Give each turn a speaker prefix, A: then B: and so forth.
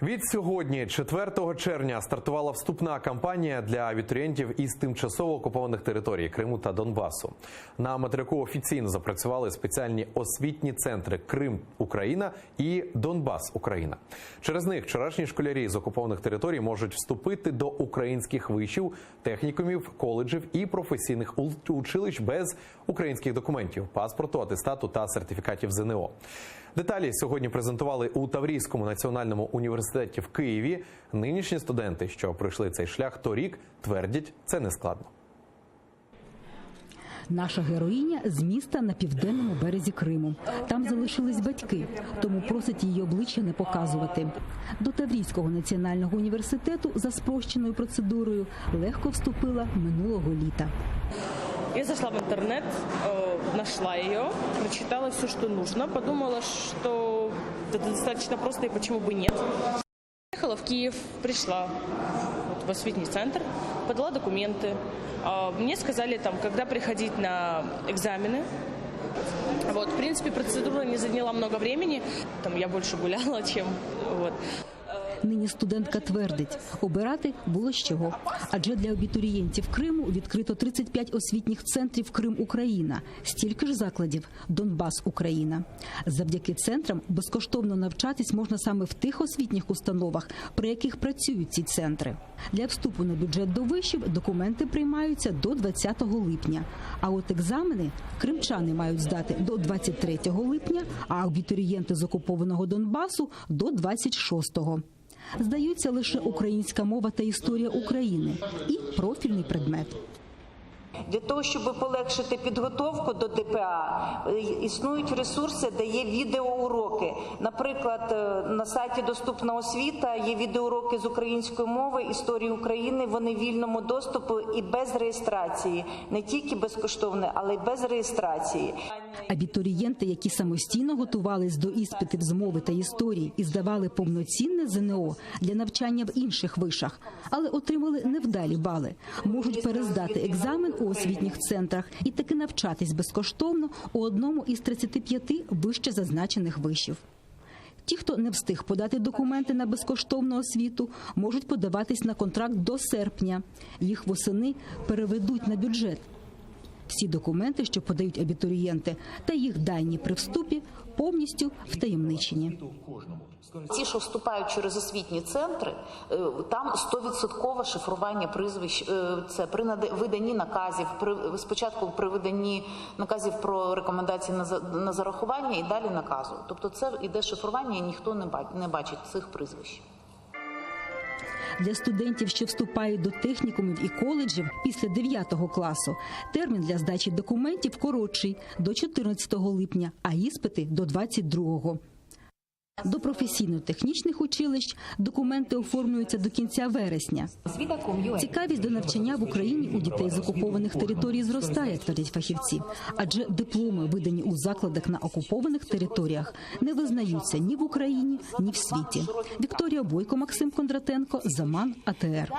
A: Від сьогодні, 4 червня, стартувала вступна кампанія для абітурієнтів із тимчасово окупованих територій Криму та Донбасу. На материку офіційно запрацювали спеціальні освітні центри «Крим-Україна» і «Донбас-Україна». Через них вчорашні школярі з окупованих територій можуть вступити до українських вишів, технікумів, коледжів і професійних училищ без українських документів – паспорту, атестату та сертифікатів ЗНО. Деталі сьогодні презентували у Таврійському національному університеті в Києві. Нинішні студенти, що пройшли цей шлях торік, твердять, це нескладно.
B: Наша героїня з міста на південному березі Криму. Там залишились батьки, тому просить її обличчя не показувати. До Таврійського національного університету за спрощеною процедурою легко вступила минулого літа.
C: Я зашла в интернет, нашла ее, прочитала все, что нужно, подумала, что это достаточно просто и почему бы нет. Приехала в Киев, пришла в освітний центр, подала документы. Мне сказали, там, когда приходить на экзамены. Вот, в принципе, процедура не заняла много времени. Там я больше гуляла, чем вот.
B: Нині студентка твердить, обирати було з чого. Адже для абітурієнтів Криму відкрито 35 освітніх центрів «Крим-Україна», стільки ж закладів «Донбас-Україна». Завдяки центрам безкоштовно навчатись можна саме в тих освітніх установах, при яких працюють ці центри. Для вступу на бюджет до вишів документи приймаються до 20 липня. А от екзамени кримчани мають здати до 23 липня, а абітурієнти з окупованого Донбасу – до 26-го. Здаються лише українська мова та історія України і профільний предмет.
D: Для того, щоб полегшити підготовку до ДПА, існують ресурси, де є відеоуроки. Наприклад, на сайті «Доступна освіта» є відеоуроки з української мови, історії України, вони в вільному доступу і без реєстрації. Не тільки безкоштовне, але й без реєстрації.
B: Абітурієнти, які самостійно готувались до іспитів з мови та історії і здавали повноцінне ЗНО для навчання в інших вишах, але отримали невдалі бали, можуть перездати екзамен у освітніх центрах і таки навчатись безкоштовно у одному із 35 вище зазначених вишів. Ті, хто не встиг подати документи на безкоштовну освіту, можуть подаватись на контракт до серпня. Їх восени переведуть на бюджет. Всі документи, що подають абітурієнти, та їх дані при вступі повністю втаємничені.
D: Ті, що вступають через освітні центри, там 100% шифрування прізвищ. Це при виданні наказів, спочатку при виданні наказів про рекомендації на зарахування і далі наказу. Тобто це іде шифрування і ніхто не бачить цих прізвищ.
B: Для студентів, що вступають до технікумів і коледжів після 9 класу, термін для здачі документів коротший – до 14 липня, а іспити – до 22-го. До професійно-технічних училищ документи оформлюються до кінця вересня. Цікавість до навчання в Україні у дітей з окупованих територій зростає, твердять фахівці. Адже дипломи, видані у закладах на окупованих територіях, не визнаються ні в Україні, ні в світі. Вікторія Бойко, Максим Кондратенко, Заман, АТР.